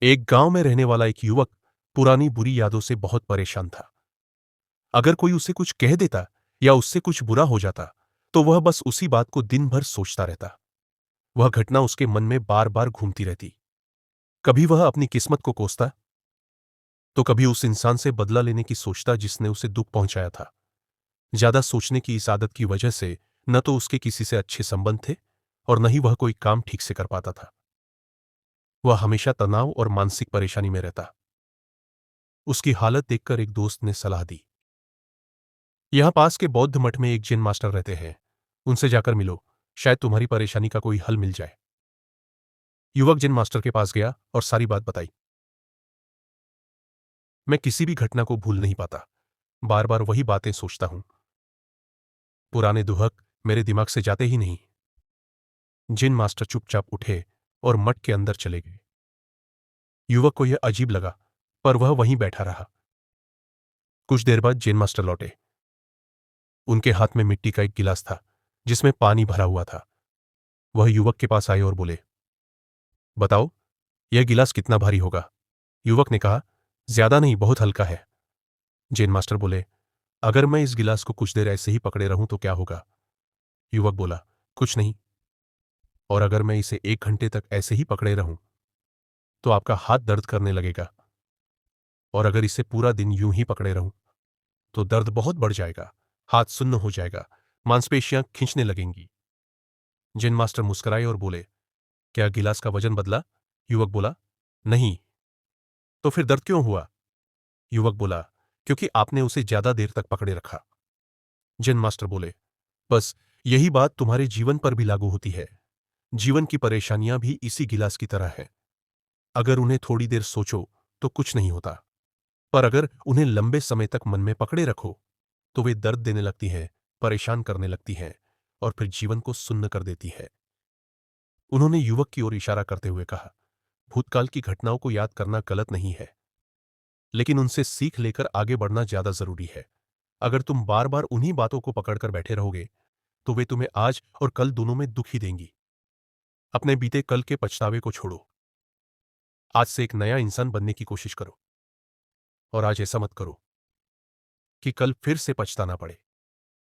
एक गांव में रहने वाला एक युवक पुरानी बुरी यादों से बहुत परेशान था। अगर कोई उसे कुछ कह देता या उससे कुछ बुरा हो जाता, तो वह बस उसी बात को दिन भर सोचता रहता। वह घटना उसके मन में बार बार घूमती रहती। कभी वह अपनी किस्मत को कोसता, तो कभी उस इंसान से बदला लेने की सोचता जिसने उसे दुख पहुंचाया था। ज्यादा सोचने की इस आदत की वजह से न तो उसके किसी से अच्छे संबंध थे और न ही वह कोई काम ठीक से कर पाता था। वह हमेशा तनाव और मानसिक परेशानी में रहता। उसकी हालत देखकर एक दोस्त ने सलाह दी, यहां पास के बौद्ध मठ में एक जिन मास्टर रहते हैं, उनसे जाकर मिलो, शायद तुम्हारी परेशानी का कोई हल मिल जाए। युवक जिन मास्टर के पास गया और सारी बात बताई। मैं किसी भी घटना को भूल नहीं पाता, बार बार वही बातें सोचता हूं। पुराने दुहक मेरे दिमाग से जाते ही नहीं। जिन मास्टर चुपचाप उठे और मठ के अंदर चले गए। युवक को यह अजीब लगा, पर वह वहीं बैठा रहा। कुछ देर बाद जिन मास्टर लौटे। उनके हाथ में मिट्टी का एक गिलास था जिसमें पानी भरा हुआ था। वह युवक के पास आए और बोले, बताओ, यह गिलास कितना भारी होगा? युवक ने कहा, ज्यादा नहीं, बहुत हल्का है। जैन मास्टर बोले, अगर मैं इस गिलास को कुछ देर ऐसे ही पकड़े रहूं तो क्या होगा? युवक बोला, कुछ नहीं। और अगर मैं इसे 1 घंटे तक ऐसे ही पकड़े रहूं तो आपका हाथ दर्द करने लगेगा। और अगर इसे पूरा दिन यूं ही पकड़े रहूं तो दर्द बहुत बढ़ जाएगा, हाथ सुन्न हो जाएगा, मांसपेशियां खींचने लगेंगी। जिन मास्टर मुस्कुराए और बोले, क्या गिलास का वजन बदला? युवक बोला, नहीं। तो फिर दर्द क्यों हुआ? युवक बोला, क्योंकि आपने उसे ज्यादा देर तक पकड़े रखा। जिन मास्टर बोले, बस यही बात तुम्हारे जीवन पर भी लागू होती है। जीवन की परेशानियां भी इसी गिलास की तरह है। अगर उन्हें थोड़ी देर सोचो तो कुछ नहीं होता, पर अगर उन्हें लंबे समय तक मन में पकड़े रखो तो वे दर्द देने लगती हैं, परेशान करने लगती हैं और फिर जीवन को सुन्न कर देती है। उन्होंने युवक की ओर इशारा करते हुए कहा, भूतकाल की घटनाओं को याद करना गलत नहीं है, लेकिन उनसे सीख लेकर आगे बढ़ना ज्यादा जरूरी है। अगर तुम बार बार उन्हीं बातों को पकड़कर बैठे रहोगे तो वे तुम्हें आज और कल दोनों में दुख ही देंगी। अपने बीते कल के पछतावे को छोड़ो। आज से एक नया इंसान बनने की कोशिश करो और आज ऐसा मत करो कि कल फिर से पछताना पड़े।